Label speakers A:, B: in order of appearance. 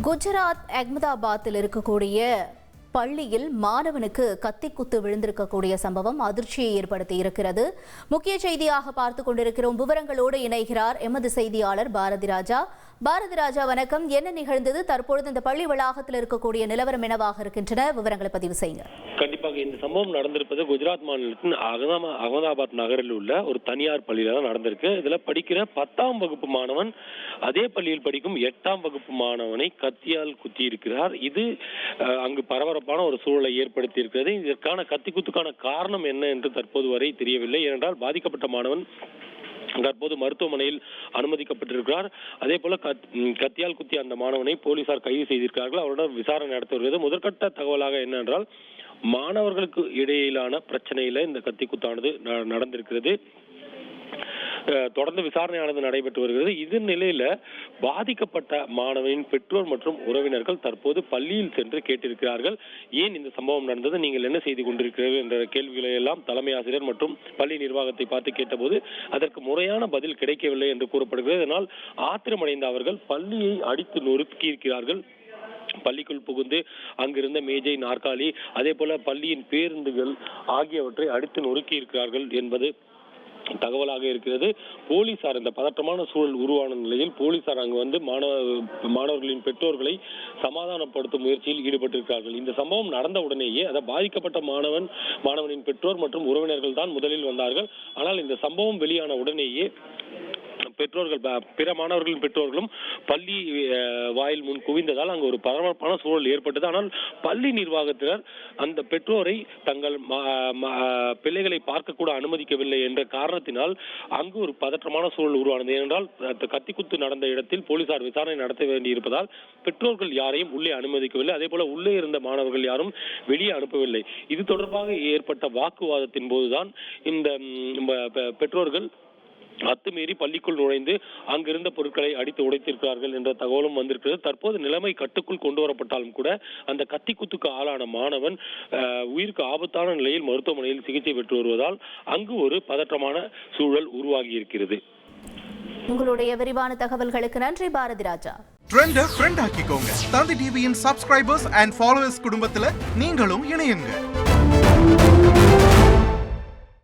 A: குஜராத் அகமதாபாத்தில் இருக்கக்கூடிய பள்ளியில் மாணவனுக்கு கத்தி குத்து விழுந்திருக்கக்கூடிய சம்பவம் அதிர்ச்சியை ஏற்படுத்தி இருக்கிறது. முக்கிய செய்தியாக பார்த்துக் கொண்டிருக்கிறோம். விவரங்களோடு இணைகிறார் எமது செய்தியாளர் பாரதி ராஜா. பாரதி ராஜா, வணக்கம். என்ன நிகழ்ந்தது? தற்பொழுது இந்த பள்ளி வளாகத்தில் இருக்கக்கூடிய நிலவரம் என்னவாக இருக்கின்றன? விவரங்களை பதிவு செய்யுங்க.
B: கண்டிப்பாக இந்த சம்பவம் நடந்திருப்பது குஜராத் மாநிலத்தின் அகமதாபாத் நகரில் உள்ள ஒரு தனியார் பள்ளியில தான் நடந்திருக்கு. இதுல படிக்கிற 10ஆம் வகுப்பு மாணவன் அதே பள்ளியில் படிக்கும் 8ஆம் வகுப்பு மாணவனை கத்தியால் குத்தி இருக்கிறார். இது அங்கு பரபரப்பான ஒரு சூழலை ஏற்படுத்தி இருக்கிறது. இதற்கான கத்தி குத்துக்கான காரணம் என்ன என்று தற்போது வரை தெரியவில்லை. ஏனென்றால் பாதிக்கப்பட்ட மாணவன் தற்போது மருத்துவமனையில் அனுமதிக்கப்பட்டிருக்கிறார். அதே போல கத்தியால் குத்திய அந்த மாணவனை போலீசார் கைது செய்திருக்கிறார்கள். அவரிடம் விசாரணை நடத்தி வருகிறது. முதற்கட்ட தகவலாக என்னவென்றால், மாணவர்களுக்கு இடையிலான பிரச்சனையில இந்த கத்தி குத்தானது நடந்திருக்கிறது. தொடர்ந்து விசாரணையானது நடைபெற்று வருகிறது. இது நிலையில பாதிக்கப்பட்ட மாணவனின் பெற்றோர் மற்றும் உறவினர்கள் தற்போது பள்ளியில் சென்று கேட்டிருக்கிறார்கள். ஏன் இந்த சம்பவம் நடந்தது, நீங்கள் என்ன செய்து கொண்டிருக்கிறீர்கள் என்ற கேள்விகளை எல்லாம் தலைமை ஆசிரியர் மற்றும் பள்ளி நிர்வாகத்தை பார்த்து கேட்டபோது அதற்கு முறையான பதில் கிடைக்கவில்லை என்று கூறப்படுகிறது. இதனால் ஆத்திரமடைந்த அவர்கள் பள்ளியை அடித்து நொறுக்கி இருக்கிறார்கள். பள்ளிக்குள் புகுந்து அங்கிருந்த மேஜை, நாற்காலி, அதே போல பள்ளியின் பேருந்துகள் ஆகியவற்றை அடித்து நொறுக்கி இருக்கிறார்கள் என்பது தகவலாக இருக்கிறது. போலீசார் இந்த பதற்றமான சூழல் உருவான நிலையில் போலீசார் அங்கு வந்து மாணவர்களின் பெற்றோர்களை சமாதானப்படுத்தும் முயற்சியில் ஈடுபட்டிருக்கிறார்கள். இந்த சம்பவம் நடந்த உடனேயே பாதிக்கப்பட்ட மாணவனின் பெற்றோர் மற்றும் உறவினர்கள் தான் முதலில் வந்தார்கள். ஆனால் இந்த சம்பவம் வெளியான உடனேயே பெற்றோர்கள், பிற மாணவர்களின் பெற்றோர்களும் பள்ளி வாயில் முன் குவிந்ததால் அங்கு ஒரு பரபரப்பான சூழல் ஏற்பட்டது. ஆனால் பள்ளி நிர்வாகத்தினர் அந்த பெற்றோரை தங்கள் பிள்ளைகளை பார்க்க கூட அனுமதிக்கவில்லை என்ற காரணத்தினால் அங்கு ஒரு பதற்றமான சூழல் உருவானது. ஏனென்றால் கத்திக்குத்து நடந்த இடத்தில் போலீசார் விசாரணை நடத்த வேண்டியிருப்பதால் பெற்றோர்கள் யாரையும் உள்ளே அனுமதிக்கவில்லை. அதே போல உள்ளே இருந்த மாணவர்கள் யாரும் வெளியே அனுப்பவில்லை. இது தொடர்பாக ஏற்பட்ட வாக்குவாதத்தின் போதுதான் இந்த பெற்றோர்கள் அத்துமீறி பள்ளிக்குள் நுழைந்து அங்கிருந்த பொருட்களை அடித்து உடைத்திருக்கிறார்கள் என்ற தகவலும் வந்திருக்கிறது. தற்போது நிலைமை கட்டுக்குள் கொண்டு வரப்பட்டாலும் கூட அந்த கத்தி குத்துக்கு ஆளான மாணவன் உயிருக்கு ஆபத்தான நிலையில் மருத்துவமனையில் சிகிச்சை பெற்று வருவதால் அங்கு ஒரு பதற்றமான சூழல் உருவாகி இருக்கிறது.
A: உங்களுடைய விரிவான தகவல்களுக்கு நன்றி பாரதி ராஜா.
C: ட்ரெண்ட ஃப்ரெண்ட் ஆக்கிக்கோங்க. தந்தி டிவியின் சப்ஸ்கிரைபர்ஸ் அண்ட் ஃபாலோவர்ஸ் குடும்பத்துல நீங்களும் இணையுங்க.